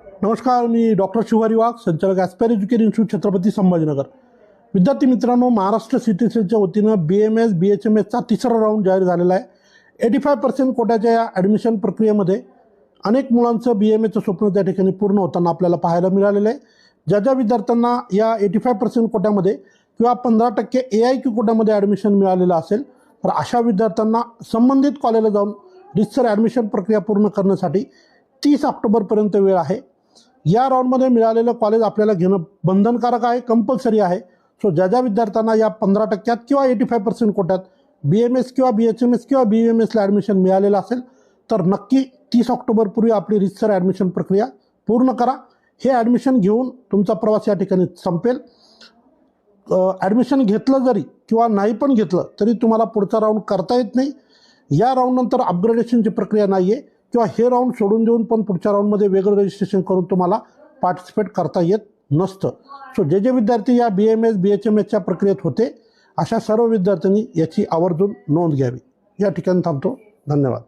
नमस्कार, मी डॉक्टर शिवारी वाघ, संचालक aspire education institute, Chhatrapati Sambhajinagar. विद्यार्थी मित्रांनो, महाराष्ट्र सीटीसीच्या वतीनं BMS BHMSचा तिसरा राऊंड जाहीर झालेला आहे. 85% कोट्याच्या या ॲडमिशन प्रक्रियेमध्ये अनेक मुलांचं BMSचं स्वप्न त्या ठिकाणी पूर्ण होताना आपल्याला पाहायला मिळालेलं आहे. ज्या ज्या विद्यार्थ्यांना या 85% कोट्यामध्ये किंवा 15% AIQ कोट्यामध्ये ॲडमिशन मिळालेलं असेल, तर अशा विद्यार्थ्यांना संबंधित कॉलेजला जाऊन रितसर ॲडमिशन प्रक्रिया पूर्ण करण्यासाठी 30 ऑक्टोबरपर्यंत वेळ आहे. या राऊंडमध्ये मिळालेलं कॉलेज आपल्याला घेणं बंधनकारक आहे, कंपल्सरी आहे. सो ज्या ज्या विद्यार्थ्यांना या 15% किंवा 85% कोट्यात BMS किंवा BHMS किंवा BUMSला ॲडमिशन मिळालेलं असेल, तर नक्की 30 ऑक्टोबरपूर्वी आपली रितसर ॲडमिशन प्रक्रिया पूर्ण करा. हे ॲडमिशन घेऊन तुमचा प्रवास या ठिकाणी संपेल. ॲडमिशन घेतलं जरी किंवा नाही पण घेतलं तरी तुम्हाला पुढचा राऊंड करता येत नाही. या राऊंडनंतर अपग्रेडेशनची प्रक्रिया नाही आहे किंवा हे राऊंड सोडून देऊन पण पुढच्या राऊंडमध्ये वेगळं रजिस्ट्रेशन करून तुम्हाला पार्टिसिपेट करता येत नसतं. सो जे विद्यार्थी या BMS BHMSच्या प्रक्रियेत होते, अशा सर्व विद्यार्थ्यांनी याची आवर्जून नोंद घ्यावी. या ठिकाणी थांबतो. धन्यवाद.